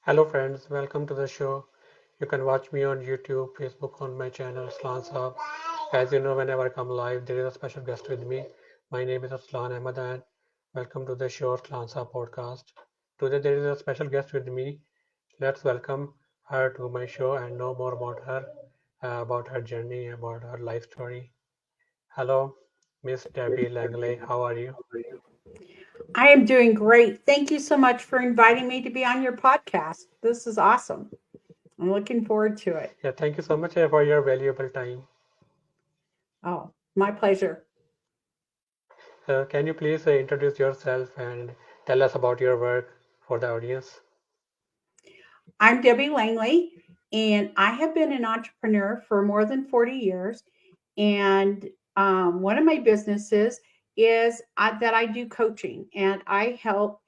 Hello friends, welcome to the show. You can watch me on YouTube, Facebook on my channel Sahab. As you know, whenever I come live, there is a special guest with me. My name is Arslan and welcome to the show Sahab podcast. Today there is a special guest with me. Let's welcome her to my show and know more about her journey, about her life story. Hello, Miss Debbie Langley. How are you? I am doing great. Thank you so much for inviting me to be on your podcast. This is awesome. I'm looking forward to it. Yeah, thank you so much for your valuable time. Oh, my pleasure. Can you please introduce yourself and tell us about your work for the audience? I'm Debbie Langley, and I have been an entrepreneur for more than 40 years. And one of my businesses is that I do coaching and I help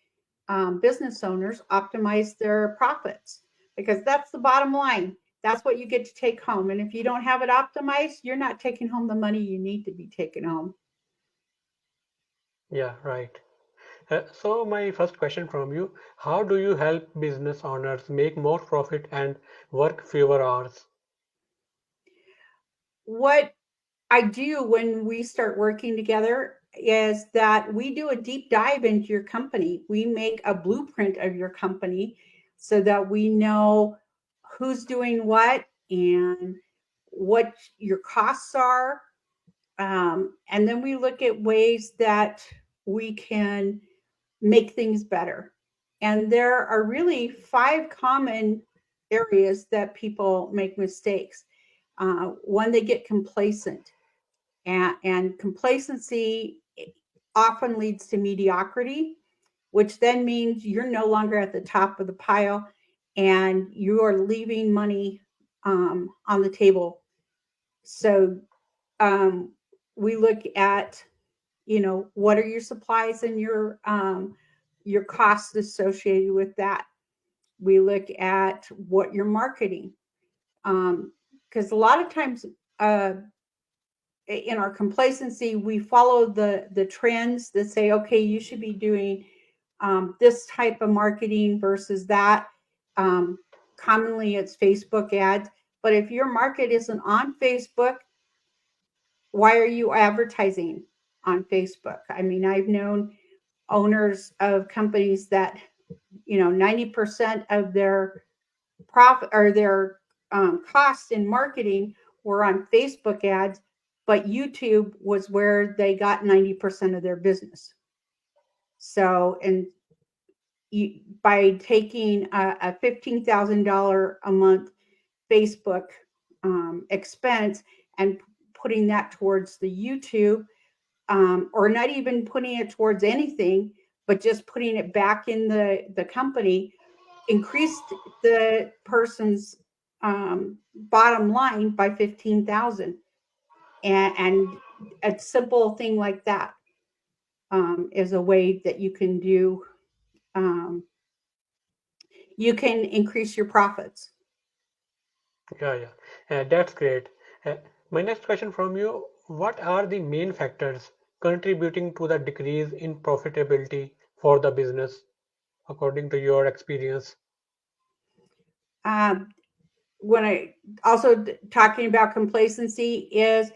business owners optimize their profits because that's the bottom line. That's what you get to take home. And if you don't have it optimized, you're not taking home the money you need to be taken home. Yeah, right. So my first question from you, how do you help business owners make more profit and work fewer hours? What I do when we start working together is that we do a deep dive into your company. We make a blueprint of your company so that we know who's doing what and what your costs are. And then we look at ways that we can make things better. And there are really five common areas that people make mistakes. One, they get complacent, and complacency often leads to mediocrity, which then means you're no longer at the top of the pile and you are leaving money on the table. So um, we look at, what are your supplies and your costs associated with that. We look at what you're marketing, because a lot of times uh, in our complacency, we follow the trends that say, okay, you should be doing this type of marketing versus that. Um, Commonly, it's Facebook ads. But if your market isn't on Facebook, why are you advertising on Facebook? I mean, I've known owners of companies that 90% of their profit or their costs in marketing were on Facebook ads, but YouTube was where they got 90% of their business. So, and by taking a $15,000 a month Facebook expense and putting that towards the YouTube, or not even putting it towards anything, but just putting it back in the company, increased the person's bottom line by 15,000. And a simple thing like that is a way that um, you can increase your profits. Yeah, yeah, that's great. Uh, my next question from you, what are the main factors contributing to the decrease in profitability for the business according to your experience? Um, when I also talking about complacency is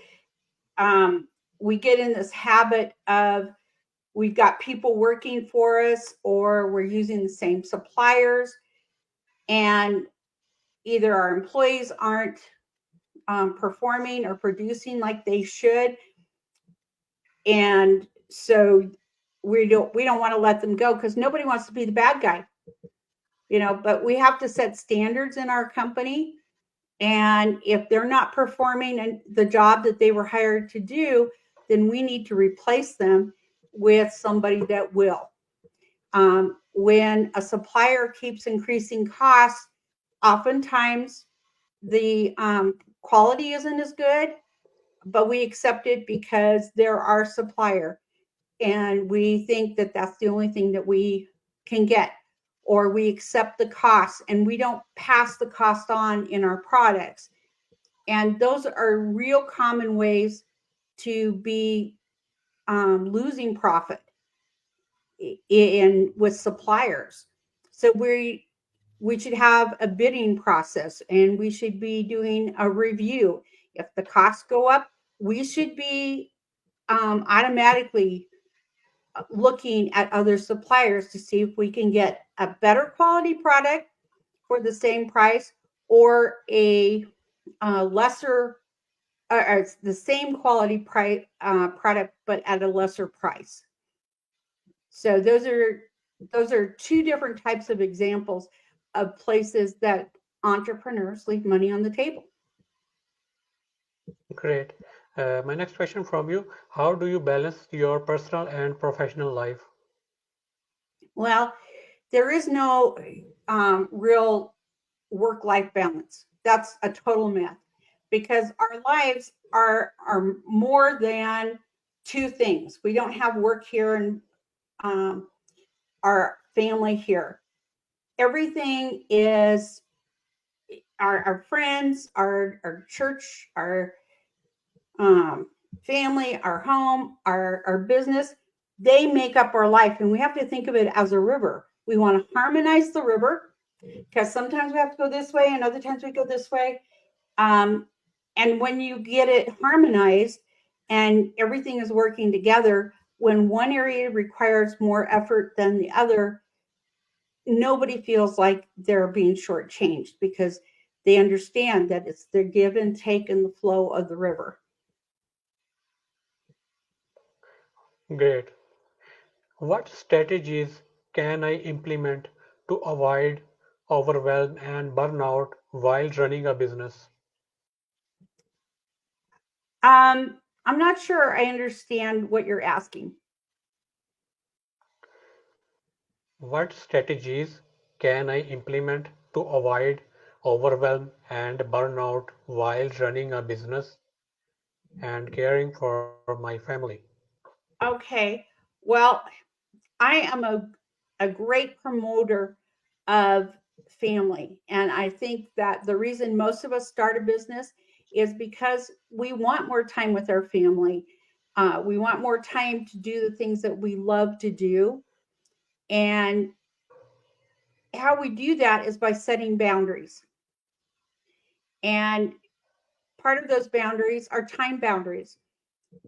um, we get in this habit of we've got people working for us or we're using the same suppliers, and either our employees aren't performing or producing like they should, and so we don't want to let them go because nobody wants to be the bad guy, but we have to set standards in our company. And if they're not performing the job that they were hired to do, then we need to replace them with somebody that will. When a supplier keeps increasing costs, oftentimes the quality isn't as good, but we accept it because they're our supplier and we think that that's the only thing that we can get, or we accept the cost and we don't pass the cost on in our products. And those are real common ways to be losing profit in with suppliers. So we should have a bidding process, and we should be doing a review. If the costs go up, we should be automatically looking at other suppliers to see if we can get a better quality product for the same price, or a lesser, or it's the same quality product but at a lesser price. So those are two different types of examples of places that entrepreneurs leave money on the table. Great. My next question from you, how do you balance your personal and professional life? Well, there is no real work-life balance. That's a total myth, because our lives are more than two things. We don't have work here and um, our family here. Everything is our friends, our church, our family, our home, our business. They make up our life, and we have to think of it as a river. We want to harmonize the river, because sometimes we have to go this way and other times we go this way. Um, and when you get it harmonized and everything is working together, when one area requires more effort than the other, nobody feels like they're being shortchanged, because they understand that it's their give and take in the flow of the river. Great. What strategies can I implement to avoid overwhelm and burnout while running a business? I'm not sure I understand what you're asking. What strategies can I implement to avoid overwhelm and burnout while running a business and caring for my family? Okay. Well, I am a great promoter of family. And I think that the reason most of us start a business is because we want more time with our family. We want more time to do the things that we love to do. And how we do that is by setting boundaries. And part of those boundaries are time boundaries.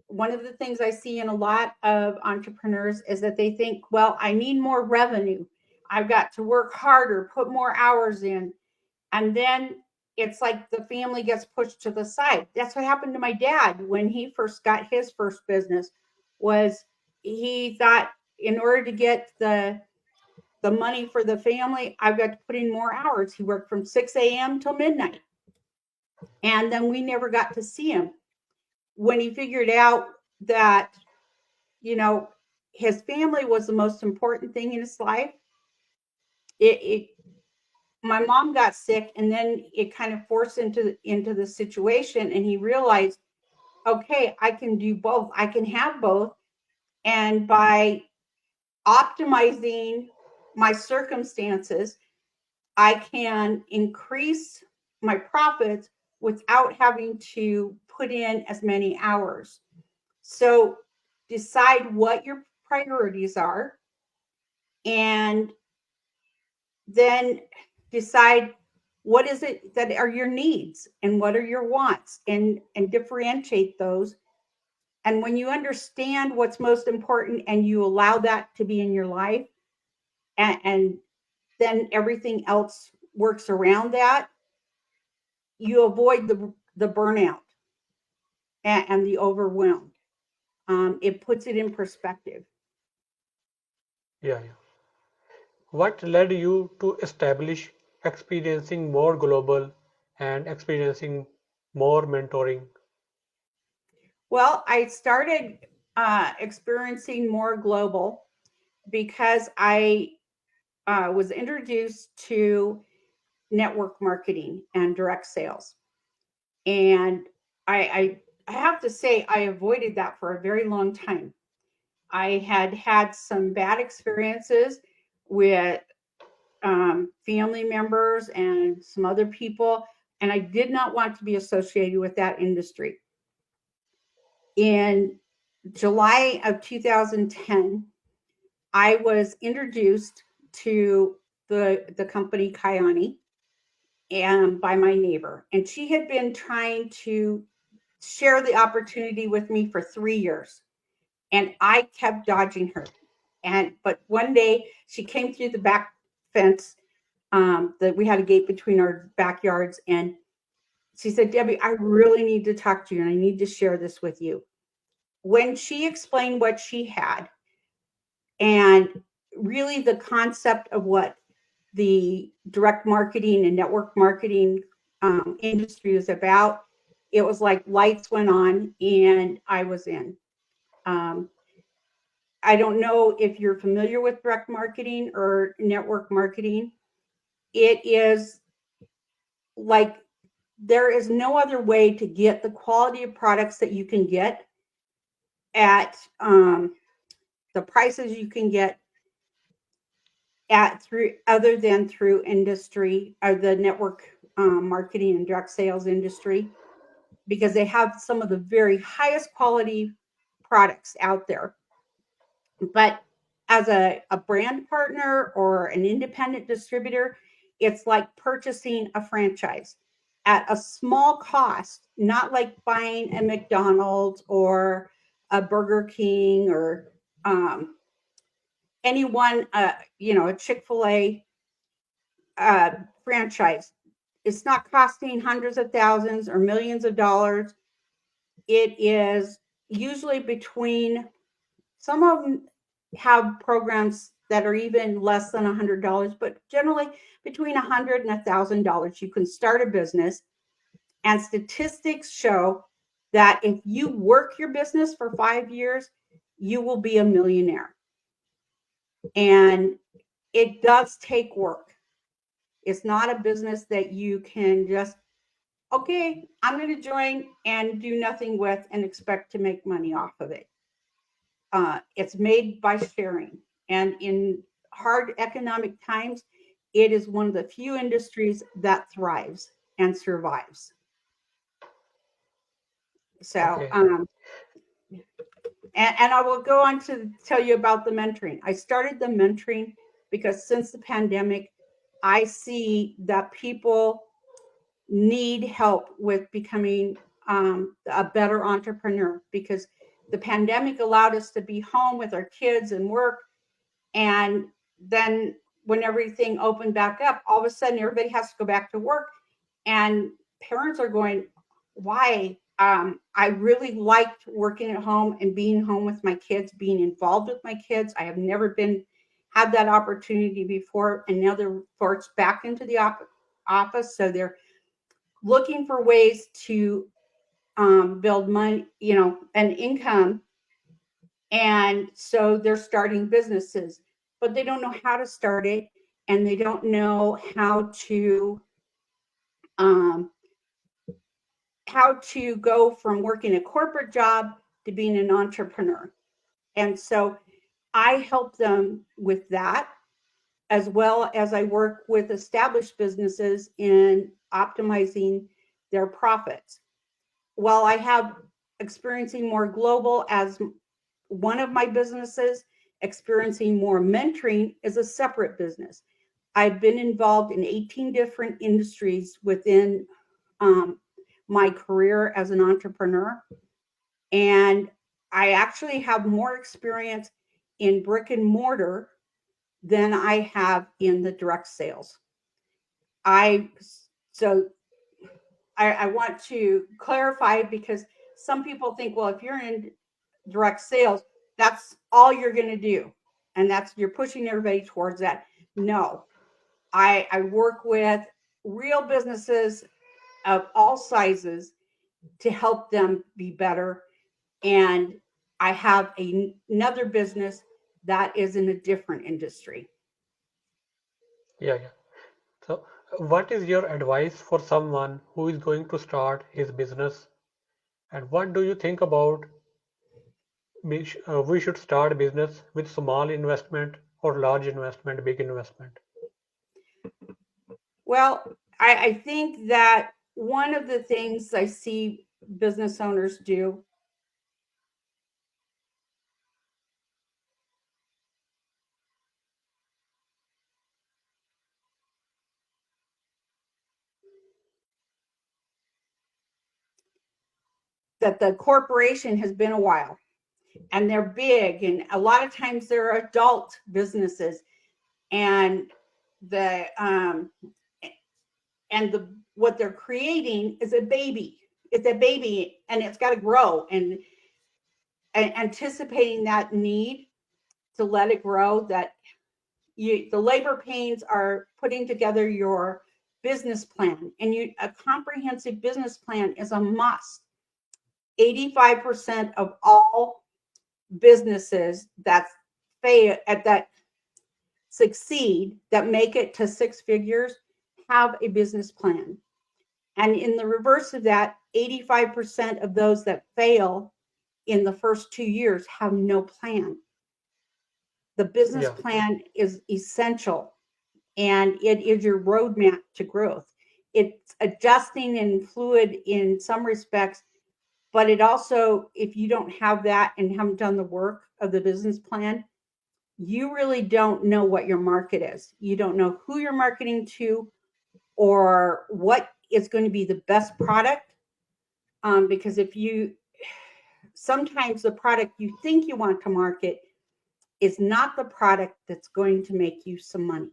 One of the things I see in a lot of entrepreneurs is that they think, well, I need more revenue. I've got to work harder, put more hours in. And then it's like the family gets pushed to the side. That's what happened to my dad when he first got his first business. Was he thought, in order to get the money for the family, I've got to put in more hours. He worked from 6 a.m. till midnight. And then we never got to see him. When he figured out that, you know, his family was the most important thing in his life, it my mom got sick, and then it kind of forced into the situation, and he realized, okay, I can do both. I can have both. And by optimizing my circumstances, I can increase my profits without having to put in as many hours. So decide what your priorities are, and then decide what is it that are your needs and what are your wants, and differentiate those. And when you understand what's most important and you allow that to be in your life, and then everything else works around that, you avoid the burnout and the overwhelm. It puts it in perspective. Yeah, yeah. What led you to establish experiencing more global and experiencing more mentoring? Well, I started experiencing more global because I was introduced to network marketing and direct sales. And I have to say, I avoided that for a very long time. I had had some bad experiences with family members and some other people, and I did not want to be associated with that industry. In July of 2010, I was introduced to the company Kyani and by my neighbor. And she had been trying to share the opportunity with me for 3 years. And I kept dodging her. But one day she came through the back fence that we had a gate between our backyards. And she said, Debbie, I really need to talk to you and I need to share this with you. When she explained what she had and really the concept of what the direct marketing and network marketing industry is about, it was like lights went on and I was in. I don't know if you're familiar with direct marketing or network marketing. It is like there is no other way to get the quality of products that you can get at the prices you can get at through other than through industry or the network marketing and direct sales industry, because they have some of the very highest quality products out there. But as a brand partner or an independent distributor, it's like purchasing a franchise at a small cost, not like buying a McDonald's or a Burger King or anyone, a Chick-fil-A franchise. It's not costing hundreds of thousands or millions of dollars. It is usually between, some of them have programs that are even less than $100, but generally between $100 and $1,000, you can start a business. And statistics show that if you work your business for 5 years, you will be a millionaire. And it does take work. It's not a business that you can just, okay, I'm going to join and do nothing with and expect to make money off of it. It's made by sharing. And in hard economic times, it is one of the few industries that thrives and survives. So, Okay. and I will go on to tell you about the mentoring. I started the mentoring because since the pandemic, I see that people need help with becoming a better entrepreneur, because the pandemic allowed us to be home with our kids and work. And then when everything opened back up, all of a sudden everybody has to go back to work. And parents are going, why? I really liked working at home and being home with my kids, being involved with my kids. I have never had that opportunity before. And now they're forced back into the office. So they're looking for ways to build money, an income. And so they're starting businesses, but they don't know how to start it. And they don't know how to go from working a corporate job to being an entrepreneur. And so I help them with that, as well as I work with established businesses in optimizing their profits. While I have experiencing more global as one of my businesses, experiencing more mentoring is a separate business. I've been involved in 18 different industries within my career as an entrepreneur. And I actually have more experience in brick and mortar than I have in the direct sales. I want to clarify, because some people think, well, if you're in direct sales, that's all you're going to do. And you're pushing everybody towards that. No, I work with real businesses of all sizes to help them be better. And I have another business that is in a different industry. Yeah. So, what is your advice for someone who is going to start his business? And what do you think about we should start business with small investment or large investment, big investment? Well, I think that one of the things I see business owners do that the corporation has been a while and they're big, and a lot of times they're adult businesses, and the what they're creating is a baby. It's a baby, and it's got to grow, and anticipating that need to let it grow. That the labor pains are putting together your business plan, and a comprehensive business plan is a must. 85% of all businesses that succeed, that make it to six figures, have a business plan. And in the reverse of that, 85% of those that fail in the first 2 years have no plan. The business plan is essential, and it is your roadmap to growth. It's adjusting and fluid in some respects, but it also, if you don't have that and haven't done the work of the business plan, you really don't know what your market is. You don't know who you're marketing to or what is going to be the best product. Because sometimes the product you think you want to market is not the product that's going to make you some money.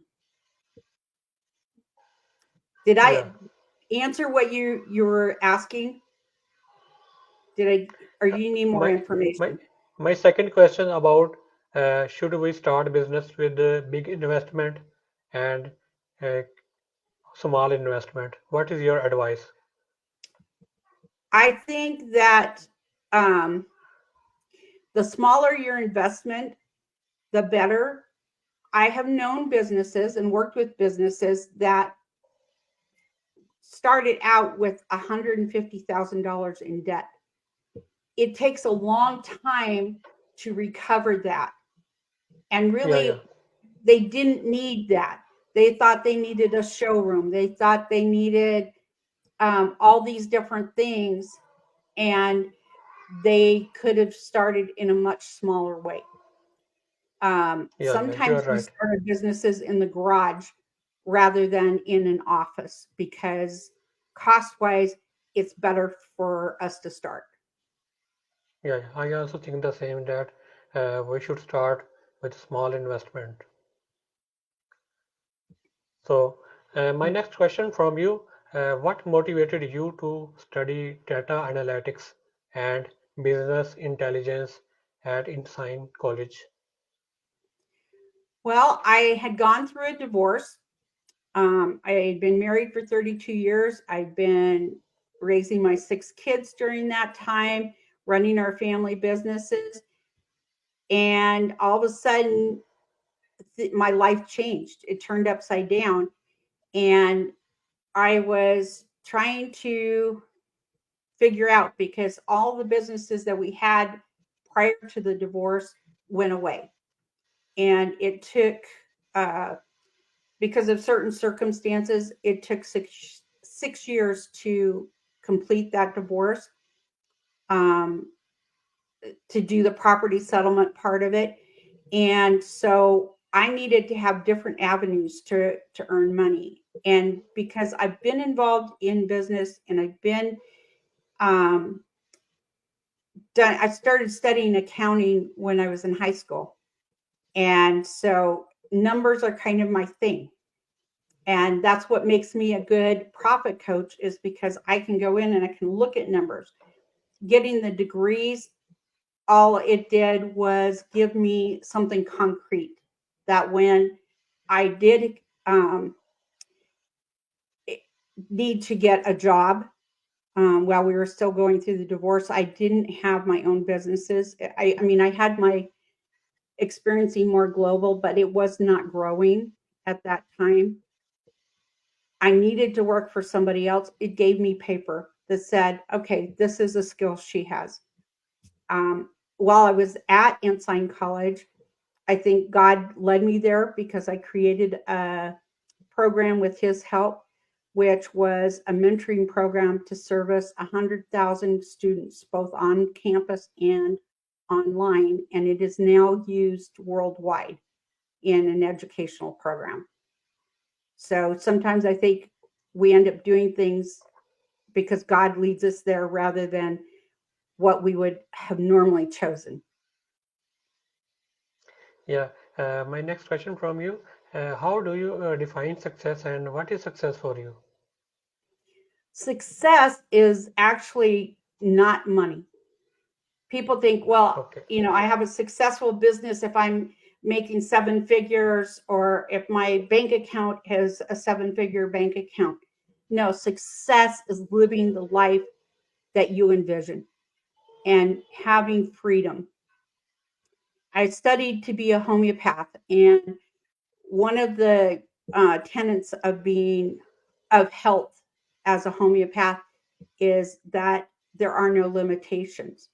Did I answer what you were asking? Or you need more information? My second question about should we start business with a big investment and small investment? What is your advice? I think that the smaller your investment, the better. I have known businesses and worked with businesses that started out with $150,000 in debt. It takes a long time to recover that. And really, they didn't need that. They thought they needed a showroom. They thought they needed all these different things, and they could have started in a much smaller way. Sometimes we started businesses in the garage rather than in an office because cost-wise, it's better for us to start. Yeah, I also think the same, that we should start with small investment. So my next question from you, what motivated you to study data analytics and business intelligence at Ensign College? Well, I had gone through a divorce. I had been married for 32 years. I'd been raising my 6 kids during that time, running our family businesses. And all of a sudden, my life changed. It turned upside down. And I was trying to figure out, because all the businesses that we had prior to the divorce went away. And it took, because of certain circumstances, it took 6 years to complete that divorce, to do the property settlement part of it. And so I needed to have different avenues to earn money. And because I've been involved in business and I've been I started studying accounting when I was in high school. And so numbers are kind of my thing. And that's what makes me a good profit coach, is because I can go in and I can look at numbers. Getting the degrees, all it did was give me something concrete that when I did need to get a job while we were still going through the divorce, I didn't have my own businesses. I mean, I had my experiencing more global, but it was not growing at that time. I needed to work for somebody else. It gave me paper that said, okay, this is a skill she has. While I was at Ensign College, I think God led me there because I created a program with his help, which was a mentoring program to service 100,000 students, both on campus and online. And it is now used worldwide in an educational program. So sometimes I think we end up doing things because God leads us there rather than what we would have normally chosen. Yeah. My next question from you, how do you define success and what is success for you? Success is actually not money. People think, well, Okay. I have a successful business if I'm making 7 figures or if my bank account has a 7-figure bank account. No, success is living the life that you envision and having freedom. I studied to be a homeopath, and one of the tenets of health as a homeopath is that there are no limitations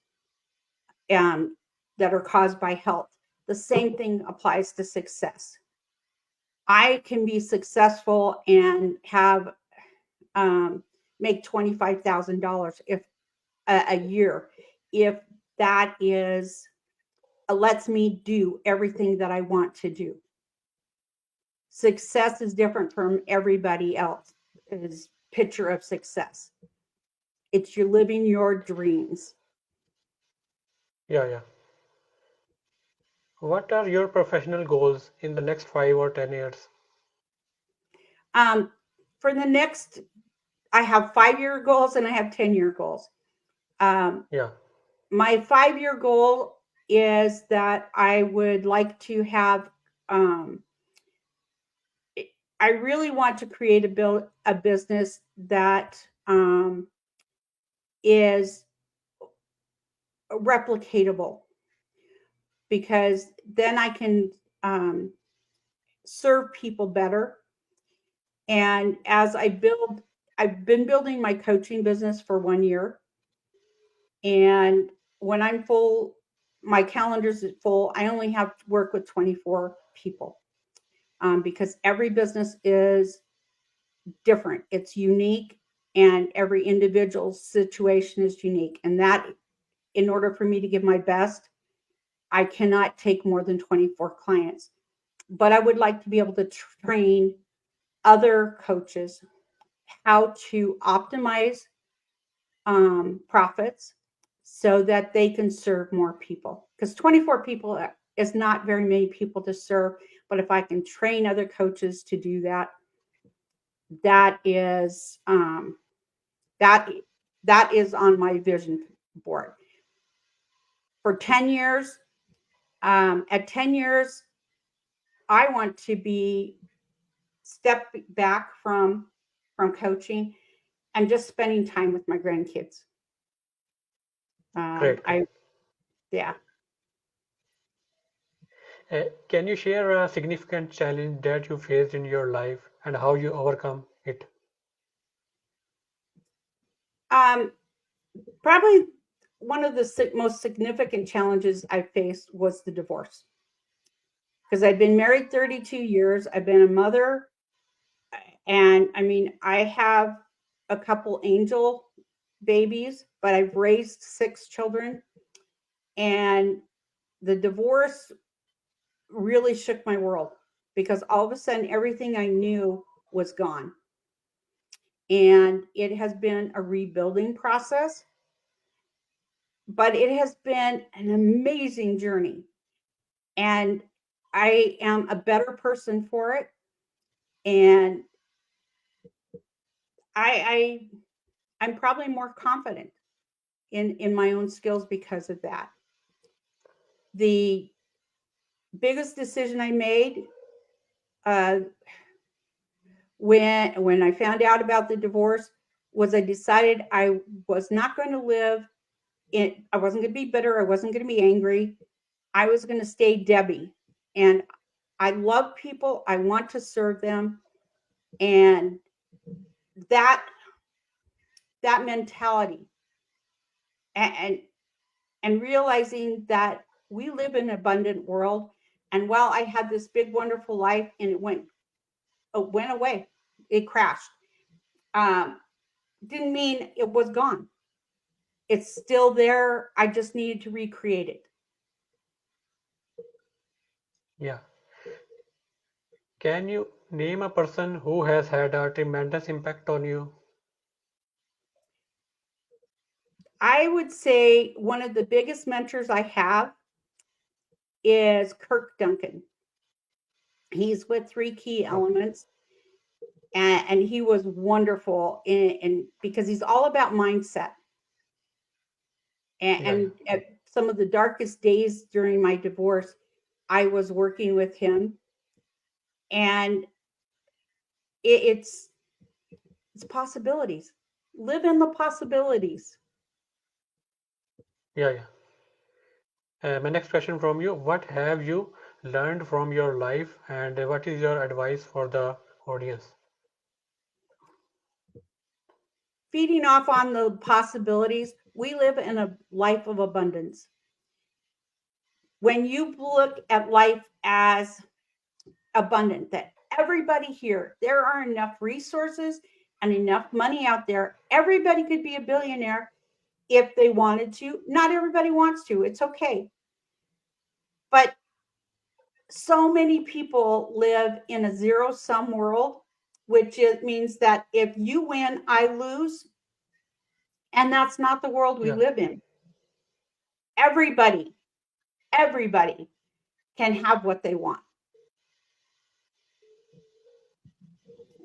that are caused by health. The same thing applies to success. I can be successful and have make $25,000 if a year if that is lets me do everything that I want to do. Success is different from everybody else's picture of success. It's you living your dreams. Yeah, yeah. What are your professional goals in the next 5 or 10 years? Um, for the next, I have 5-year goals and I have 10-year goals. Um, Yeah. my 5-year goal is that I would like to have. Um, I really want to create a business that is replicatable, because then I can um, serve people better. And as I've been building my coaching business for 1 year. And when I'm full, my calendar's full, I only have to work with 24 people because every business is different. It's unique, and every individual situation is unique. And that, in order for me to give my best, I cannot take more than 24 clients. But I would like to be able to train other coaches how to optimize profits so that they can serve more people. Because 24 people is not very many people to serve. But if I can train other coaches to do that, that is that that is on my vision board for 10 years. At 10 years, I want to be step back from coaching and just spending time with my grandkids. Great, great. I Yeah. Can you share a significant challenge that you faced in your life and how you overcome it? Um, Probably one of the most significant challenges I faced was the divorce, because I've been married 32 years. I've been a mother, and I mean, I have a couple angel babies, but I've raised 6 children, and the divorce really shook my world, because all of a sudden everything I knew was gone. And it has been a rebuilding process, but it has been an amazing journey. And I am a better person for it. And I I'm probably more confident in my own skills because of that. The biggest decision I made uh, when I found out about the divorce was I decided I was not going to live in. I wasn't going to be bitter. I wasn't going to be angry. I was going to stay Debbie, and I love people. I want to serve them, and that that mentality, and and realizing that we live in an abundant world. And while I had this big wonderful life and it went away, it crashed, um, didn't mean it was gone. It's still there. I just needed to recreate it. Yeah. Can you name a person who has had a tremendous impact on you? I would say one of the biggest mentors I have is Kirk Duncan. He's with Three Key Elements, and he was wonderful in because he's all about mindset. And at some of the darkest days during my divorce, I was working with him, and it's possibilities. Live in the possibilities. Yeah, my next question from you: what have you learned from your life, and what is your advice for the audience? Feeding off on the possibilities, we live in a life of abundance. When you look at life as abundant, that everybody here, there are enough resources and enough money out there. Everybody could be a billionaire if they wanted to. Not everybody wants to. It's okay. But so many people live in a zero-sum world, which means that if you win, I lose. And that's not the world we live in. Everybody can have what they want.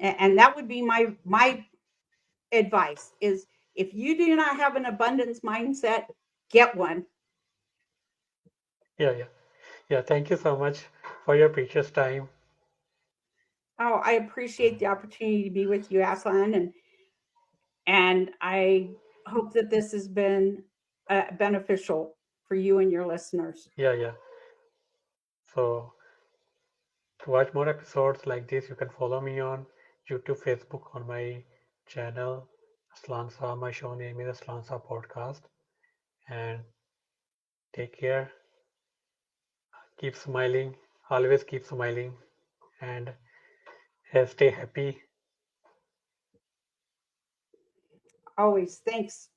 And that would be my advice is, if you do not have an abundance mindset, get one. Yeah. Thank you so much for your precious time. Oh, I appreciate the opportunity to be with you, Arslan, and I hope that this has been beneficial for you and your listeners. Yeah. So to watch more episodes like this, you can follow me on YouTube, Facebook, on my channel, Aslan Sahab. My show name is Aslan Sahab Podcast. And take care. Keep smiling. Always keep smiling. And stay happy. Always. Thanks.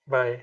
Bye.